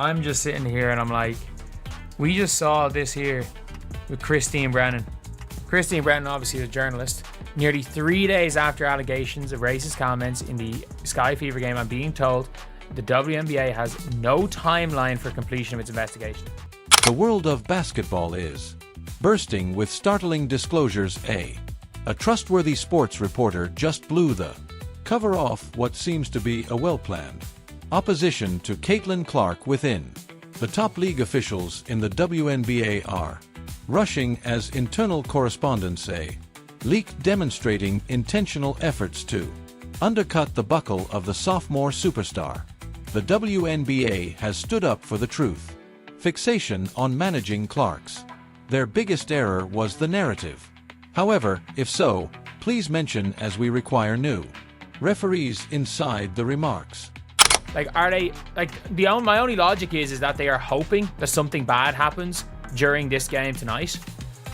I'm just sitting here and I'm like, we just saw this here with Christine Brennan. Christine Brennan, obviously a journalist, nearly 3 days after allegations of racist comments in the Sky Fever game, I'm being told the WNBA has no timeline for completion of its investigation. The world of basketball is bursting with startling disclosures. A trustworthy sports reporter just blew the cover off what seems to be a well-planned opposition to Caitlin Clark within. The top league officials in the WNBA are rushing as internal correspondence leak demonstrating intentional efforts to undercut the buckle of the sophomore superstar. The WNBA has stood up for the truth. Fixation on managing Clarks. Their biggest error was the narrative. However, if so, please mention as we require new referees inside the remarks. Like, are they, like, my only logic is that they are hoping that something bad happens during this game tonight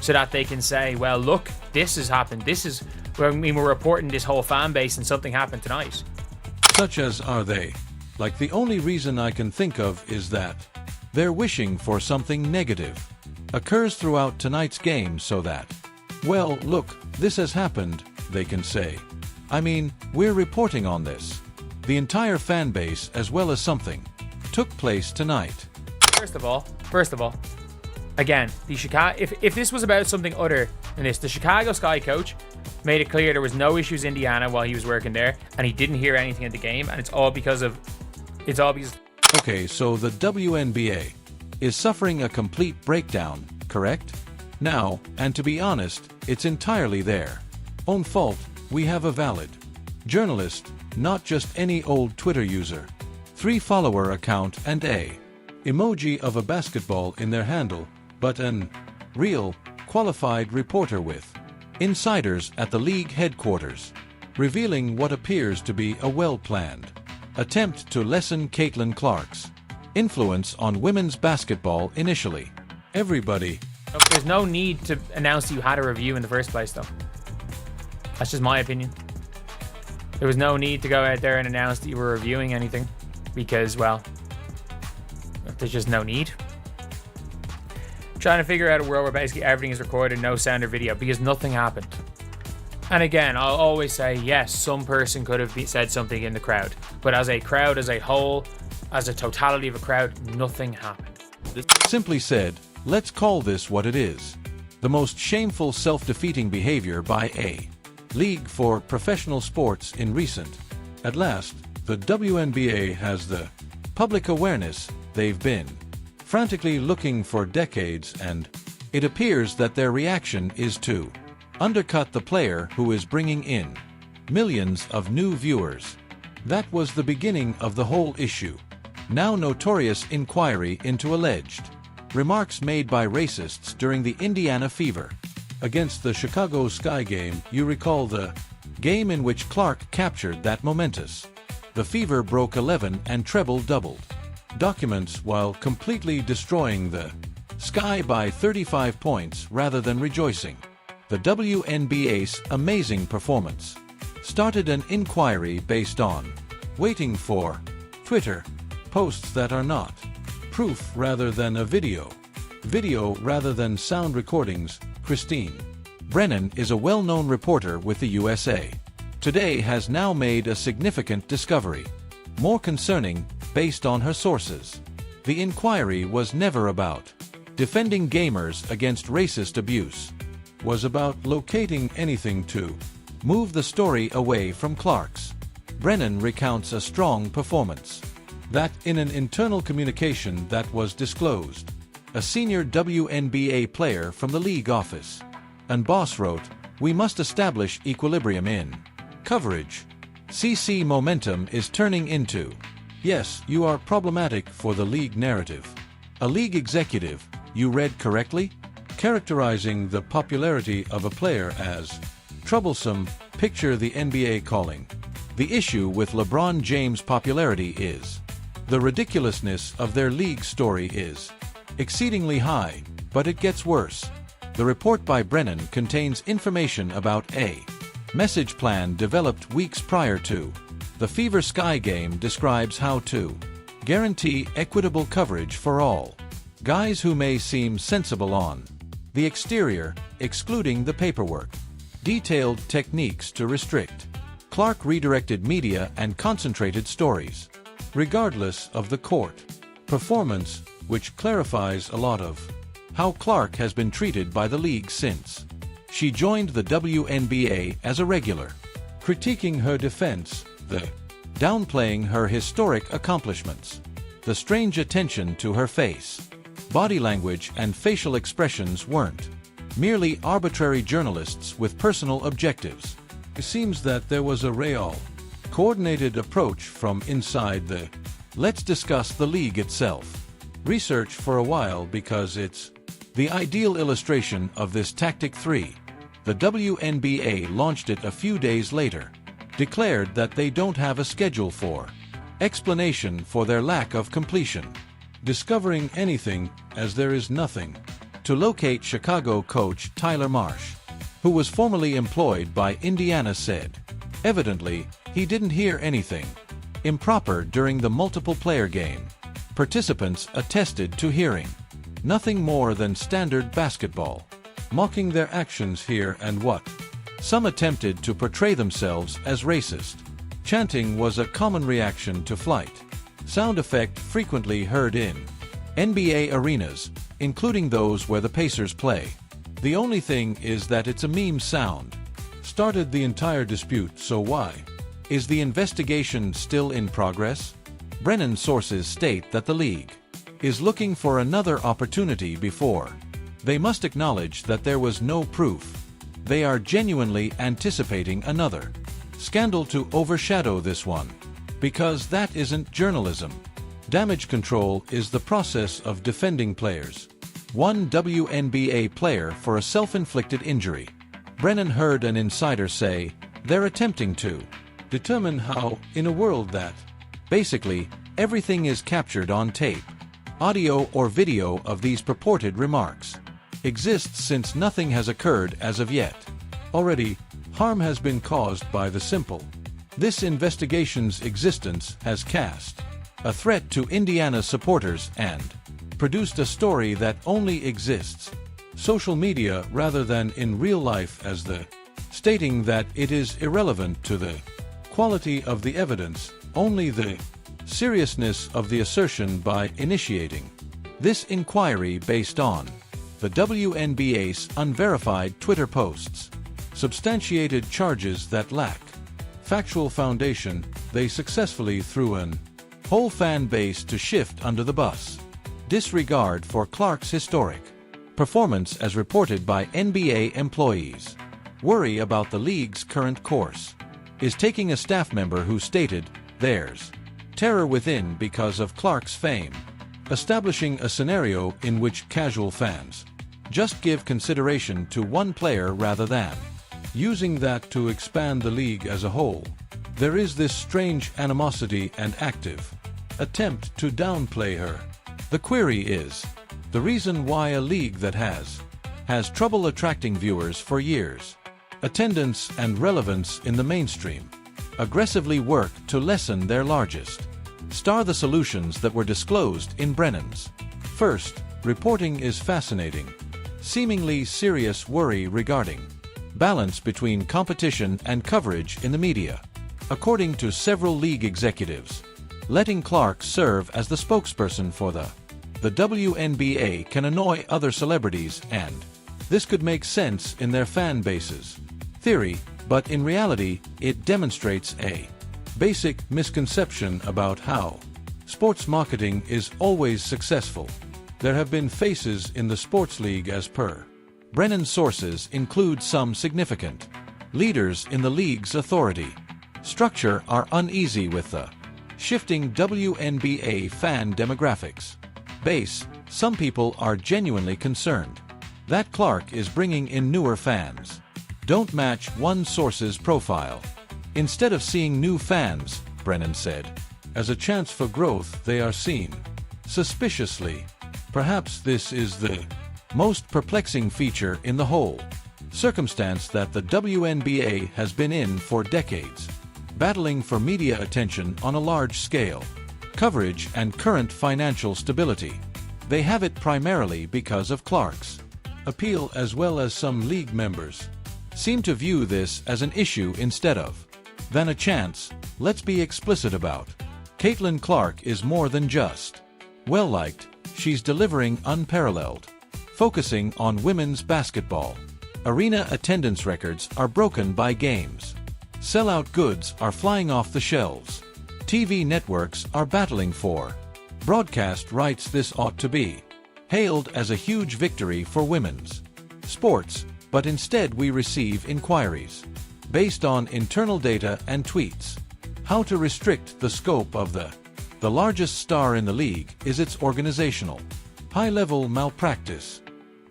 so that they can say, well, look, this has happened. This is, I mean, we're reporting this whole fan base and something happened tonight. Such as are they? Like, the only reason I can think of is that they're wishing for something negative occurs throughout tonight's game so that, well, look, this has happened, they can say. I mean, we're reporting on this. The entire fan base as well as something took place tonight. First of all, again, the Chicago, if this was about something other than this, the Chicago Sky coach made it clear there was no issues in Indiana while he was working there, and he didn't hear anything at the game, and it's all because. Okay, so the WNBA is suffering a complete breakdown, correct? Now, and to be honest, it's entirely their own fault. We have a valid journalist, not just any old Twitter user, 3-follower account and a emoji of a basketball in their handle, but an real, qualified reporter with insiders at the league headquarters, revealing what appears to be a well-planned attempt to lessen Caitlin Clark's influence on women's basketball initially. Everybody. There's no need to announce you had a review in the first place, though. That's just my opinion. There was no need to go out there and announce that you were reviewing anything because, well, there's just no need. Trying to figure out a world where basically everything is recorded, no sound or video, because nothing happened. And again, I'll always say, yes, some person could have said something in the crowd, but as a crowd, as a whole, as a totality of a crowd, nothing happened. Simply said, let's call this what it is. The most shameful self-defeating behavior by a league for professional sports in recent. At last, the WNBA has the public awareness they've been frantically looking for decades, and it appears that their reaction is to undercut the player who is bringing in millions of new viewers. That was the beginning of the whole issue. Now notorious inquiry into alleged remarks made by racists during the Indiana Fever against the Chicago Sky game. You recall the game in which Clark captured that momentous. The Fever broke 11 and treble-doubled documents while completely destroying the Sky by 35 points rather than rejoicing. The WNBA's amazing performance started an inquiry based on waiting for Twitter posts that are not proof rather than a video rather than sound recordings. Christine Brennan is a well-known reporter with the USA Today has now made a significant discovery, more concerning based on her sources. The inquiry was never about defending gamers against racist abuse, was about locating anything to move the story away from Clark's. Brennan recounts a strong performance that in an internal communication that was disclosed, a senior WNBA player from the league office and boss wrote, "We must establish equilibrium in coverage. CC momentum is turning into, yes, you are problematic for the league narrative." A league executive, you read correctly, characterizing the popularity of a player as troublesome. Picture the NBA calling the issue with LeBron James' popularity is the ridiculousness of their league story is exceedingly high, but it gets worse. The report by Brennan contains information about a message plan developed weeks prior to the Fever Sky game, describes how to Guarantee equitable coverage for all. Guys who may seem sensible on the exterior, excluding the paperwork. Detailed techniques to restrict. Clark redirected media and concentrated stories. Regardless of the court. Performance, which clarifies a lot of how Clark has been treated by the league since she joined the WNBA as a regular. Critiquing her defense, the downplaying her historic accomplishments, the strange attention to her face. Body language and facial expressions weren't merely arbitrary journalists with personal objectives. It seems that there was a real, coordinated approach from inside the let's discuss the league itself research for a while, because it's the ideal illustration of this tactic. 3. The WNBA launched it a few days later, declared that they don't have a schedule for explanation for their lack of completion. Discovering anything, as there is nothing. To locate Chicago coach Tyler Marsh, who was formerly employed by Indiana, said, evidently, he didn't hear anything improper during the multiple player game. Participants attested to hearing nothing more than standard basketball, mocking their actions here and what. Some attempted to portray themselves as racist. Chanting was a common reaction to flight. Sound effect frequently heard in NBA arenas, including those where the Pacers play. The only thing is that it's a meme sound. Started the entire dispute, so why? Is the investigation still in progress? Brennan's sources state that the league is looking for another opportunity before they must acknowledge that there was no proof. They are genuinely anticipating another scandal to overshadow this one, because that isn't journalism. Damage control is the process of defending players. One WNBA player for a self-inflicted injury. Brennan heard an insider say, they're attempting to determine how, in a world that basically everything is captured on tape, audio or video of these purported remarks exists since nothing has occurred as of yet. Already, harm has been caused by the simple. This investigation's existence has cast a threat to Indiana supporters and produced a story that only exists social media rather than in real life, as the stating that it is irrelevant to the quality of the evidence, only the seriousness of the assertion by initiating this inquiry based on the WNBA's unverified Twitter posts, substantiated charges that lack factual foundation. They successfully threw an whole fan base to shift under the bus. Disregard for Clark's historic performance as reported by NBA employees. Worry about the league's current course is taking a staff member who stated, there's terror within because of Clark's fame. Establishing a scenario in which casual fans just give consideration to one player rather than using that to expand the league as a whole. There is this strange animosity and active attempt to downplay her. The query is, the reason why a league that has trouble attracting viewers for years, attendance and relevance in the mainstream, aggressively work to lessen their largest star. The solutions that were disclosed in Brennan's first reporting is fascinating. Seemingly serious worry regarding balance between competition and coverage in the media. According to several league executives, letting Clark serve as the spokesperson for the WNBA can annoy other celebrities, and this could make sense in their fan bases theory, but in reality, it demonstrates a basic misconception about how sports marketing is always successful. There have been faces in the sports league, as per Brennan's sources include some significant leaders in the league's authority structure are uneasy with the shifting WNBA fan demographics base. Some people are genuinely concerned that Clark is bringing in newer fans. Don't match one source's profile. Instead of seeing new fans, Brennan said, as a chance for growth, they are seen suspiciously. Perhaps this is the most perplexing feature in the whole circumstance that the WNBA has been in for decades, battling for media attention on a large scale. coverage, and current financial stability. They have it primarily because of Clark's appeal, as well as some league members seem to view this as an issue instead of than a chance. Let's be explicit about Caitlin Clark is more than just well-liked. She's delivering unparalleled, focusing on women's basketball. Arena attendance records are broken by games. Sellout goods are flying off the shelves. TV networks are battling for broadcast rights. This ought to be hailed as a huge victory for women's sports, but instead we receive inquiries based on internal data and tweets. How to restrict the scope of the largest star in the league is its organizational high-level malpractice.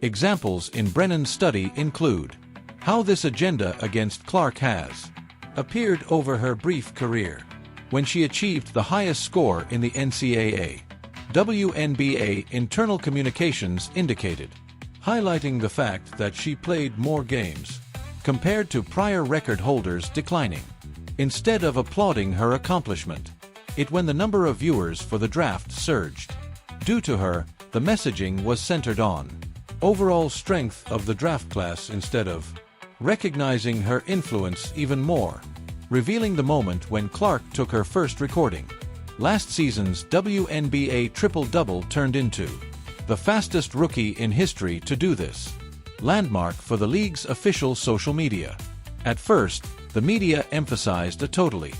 Examples in Brennan's study include how this agenda against Clark has appeared over her brief career, when she achieved the highest score in the NCAA. WNBA internal communications indicated, highlighting the fact that she played more games compared to prior record holders, declining. Instead of applauding her accomplishment, when the number of viewers for the draft surged. Due to her, the messaging was centered on overall strength of the draft class instead of recognizing her influence even more, revealing the moment when Clark took her first recording. Last season's WNBA triple-double turned into the fastest rookie in history to do this, landmark for the league's official social media. At first, the media emphasized a totally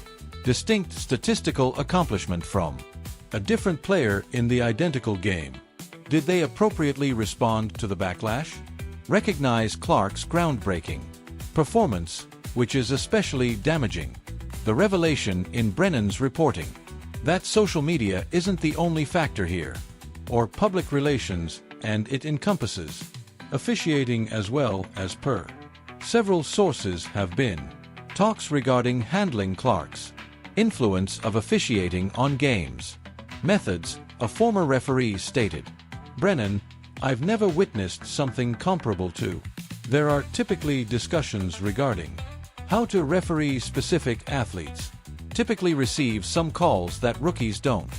distinct statistical accomplishment from a different player in the identical game. Did they appropriately respond to the backlash? Recognize Clark's groundbreaking performance, which is especially damaging. The revelation in Brennan's reporting that social media isn't the only factor here, or public relations, and it encompasses officiating as well. As per several sources, have been talks regarding handling Clark's influence of officiating on games. Methods, a former referee stated. Brennan, I've never witnessed something comparable to. There are typically discussions regarding how to referee specific athletes. Typically receive some calls that rookies don't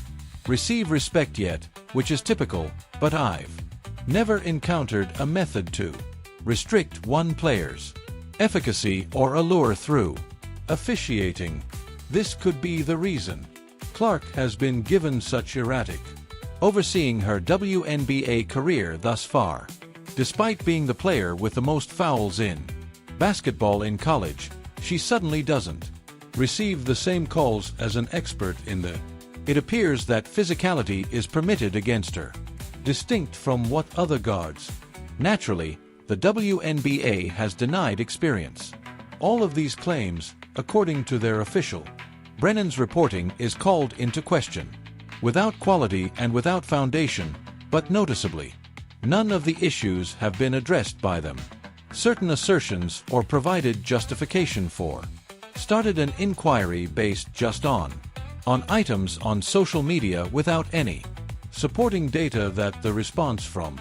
receive respect yet, which is typical, but I've never encountered a method to restrict one player's efficacy or allure through officiating. This could be the reason Clark has been given such erratic overseeing her WNBA career thus far. Despite being the player with the most fouls in basketball in college, she suddenly doesn't receive the same calls as an expert in the. It appears that physicality is permitted against her, distinct from what other guards. Naturally, the WNBA has denied experience. All of these claims, according to their official Brennan's reporting, is called into question. Without quality and without foundation, but noticeably, none of the issues have been addressed by them. Certain assertions or provided justification for started an inquiry based just on items on social media without any supporting data. That the response from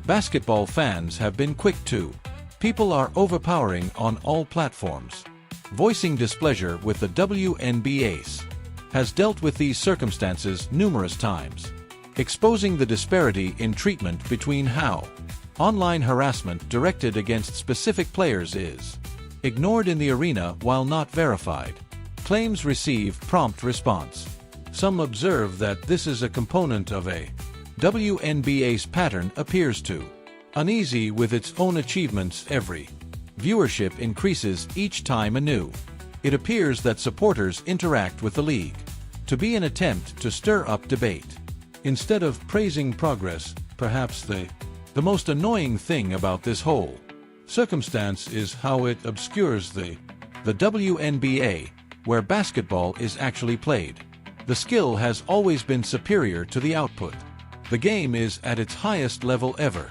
basketball fans have been quick to. People are overpowering on all platforms, voicing displeasure with the WNBA. Has dealt with these circumstances numerous times, exposing the disparity in treatment between how online harassment directed against specific players is ignored in the arena while not verified. Claims receive prompt response. Some observe that this is a component of a WNBA's pattern appears to uneasy with its own achievements. Every viewership increases each time anew. It appears that supporters interact with the league to be an attempt to stir up debate instead of praising progress. Perhaps the most annoying thing about this whole circumstance is how it obscures the WNBA, where basketball is actually played. The skill has always been superior to the output. The game is at its highest level ever.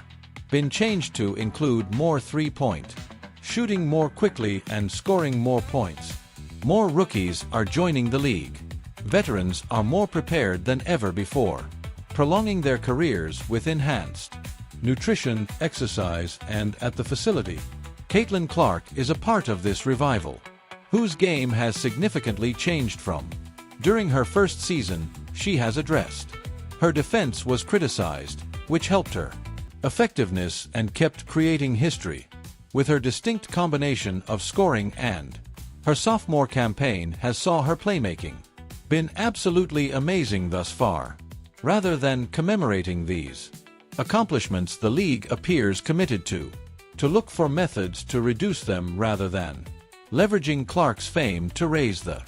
Been changed to include more three-point shooting more quickly and scoring more points. More rookies are joining the league. Veterans are more prepared than ever before, prolonging their careers with enhanced nutrition, exercise, and at the facility. Caitlin Clark is a part of this revival, whose game has significantly changed from during her first season she has addressed. Her defense was criticized, which helped her effectiveness and kept creating history. With her distinct combination of scoring and her sophomore campaign has saw her playmaking been absolutely amazing thus far. Rather than commemorating these accomplishments, the league appears committed to look for methods to reduce them rather than leveraging Clark's fame to raise the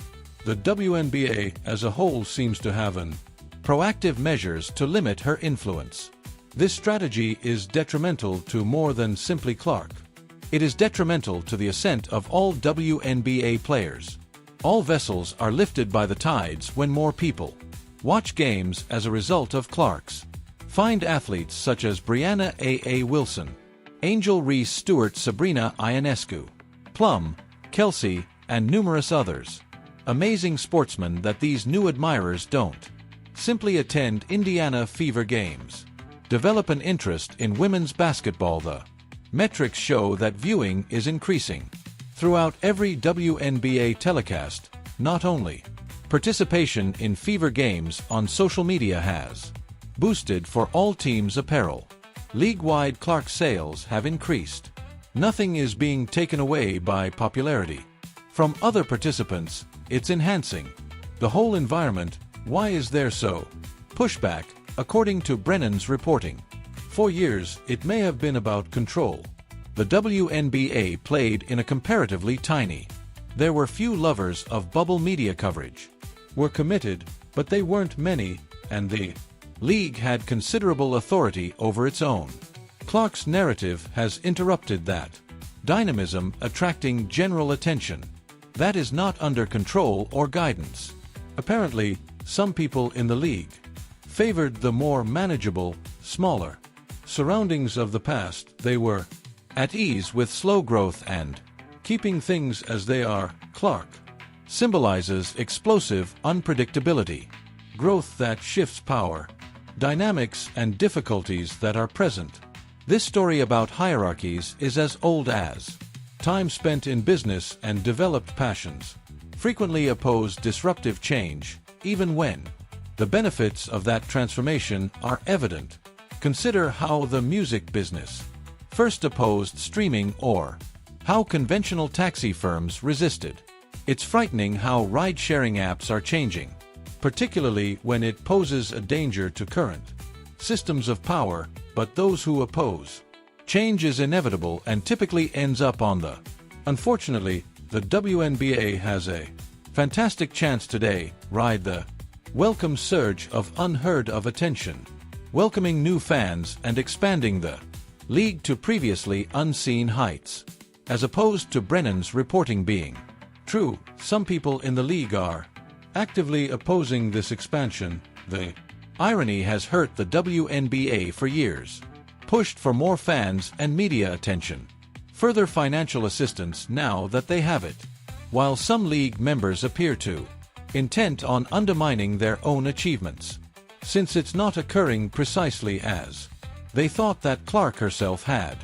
WNBA as a whole seems to have an proactive measures to limit her influence. This strategy is detrimental to more than simply Clark. It is detrimental to the ascent of all WNBA players. All vessels are lifted by the tides when more people watch games as a result of Clark's find athletes such as Brianna A. Wilson, Angel Reese Stewart, Sabrina Ionescu, Plum, Kelsey, and numerous others. Amazing sportsmen that these new admirers don't simply attend Indiana Fever games. Develop an interest in women's basketball. The metrics show that viewing is increasing throughout every WNBA telecast. Not only participation in Fever games on social media has boosted for all teams' apparel. League-wide Clark sales have increased. Nothing is being taken away by popularity from other participants, it's enhancing the whole environment. Why is there so pushback? According to Brennan's reporting, for years it may have been about control. The WNBA played in a comparatively tiny. There were few lovers of bubble media coverage. Were committed, but they weren't many, and the league had considerable authority over its own. Clark's narrative has interrupted that dynamism, attracting general attention that is not under control or guidance. Apparently, some people in the league favored the more manageable, smaller surroundings of the past. They were at ease with slow growth and keeping things as they are. Clark symbolizes explosive unpredictability, growth that shifts power, dynamics, and difficulties that are present. This story about hierarchies is as old as time spent in business, and developed passions frequently oppose disruptive change, even when the benefits of that transformation are evident. Consider how the music business first opposed streaming, or how conventional taxi firms resisted. It's frightening how ride-sharing apps are changing, particularly when it poses a danger to current systems of power, but those who oppose change is inevitable and typically ends up on the. Unfortunately, the WNBA has a fantastic chance today. Ride the welcome surge of unheard of attention, welcoming new fans and expanding the league to previously unseen heights. As opposed to Brennan's reporting being true, some people in the league are actively opposing this expansion. The irony has hurt the WNBA for years, pushed for more fans and media attention, further financial assistance now that they have it, while some league members appear to intent on undermining their own achievements, since it's not occurring precisely as they thought. That Clark herself had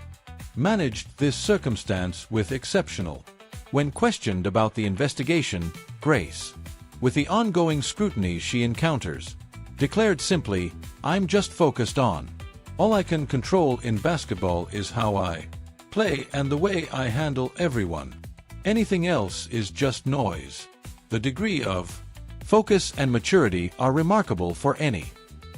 managed this circumstance with exceptional. When questioned about the investigation, Grace, with the ongoing scrutiny she encounters, declared simply, "I'm just focused on all I can control in basketball is how I play and the way I handle everyone. Anything else is just noise." The degree of focus and maturity are remarkable for any,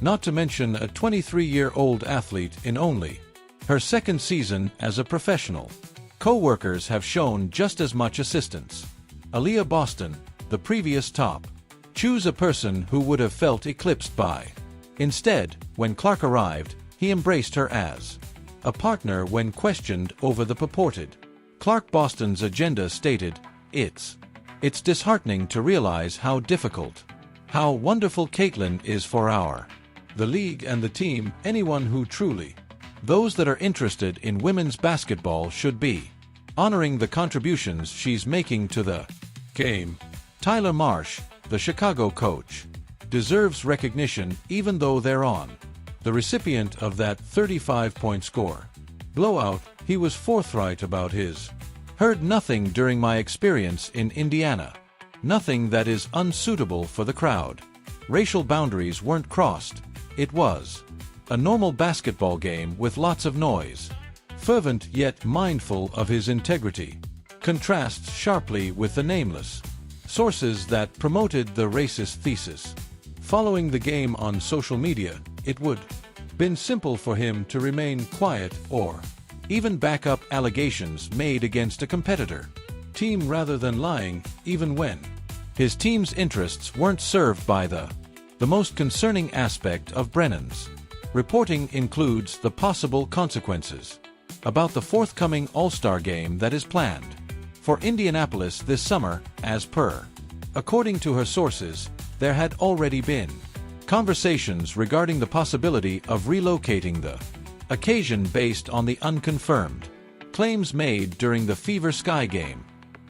not to mention a 23-year-old athlete in only her second season as a professional. Co-workers have shown just as much assistance. Aaliyah Boston, the previous top, choose a person who would have felt eclipsed by. Instead, when Clark arrived, he embraced her as a partner. When questioned over the purported Clark Boston's agenda, stated, It's disheartening to realize how difficult, how wonderful Caitlin is for the league and the team. Anyone who truly, those that are interested in women's basketball should be honoring the contributions she's making to the game. Tyler Marsh, the Chicago coach, deserves recognition even though they're on the recipient of that 35-point score blowout. He was forthright about his heard nothing during my experience in Indiana, nothing that is unsuitable for the crowd. racial boundaries weren't crossed. It was a normal basketball game with lots of noise. Fervent yet mindful of his integrity. Contrasts sharply with the nameless sources that promoted the racist thesis. Following the game on social media, it would been simple for him to remain quiet or even back up allegations made against a competitor team rather than lying, even when his team's interests weren't served by the most concerning aspect of Brennan's reporting includes the possible consequences about the forthcoming All-Star game that is planned for Indianapolis this summer, as per. According to her sources, there had already been conversations regarding the possibility of relocating the occasion based on the unconfirmed claims made during the Fever Sky game.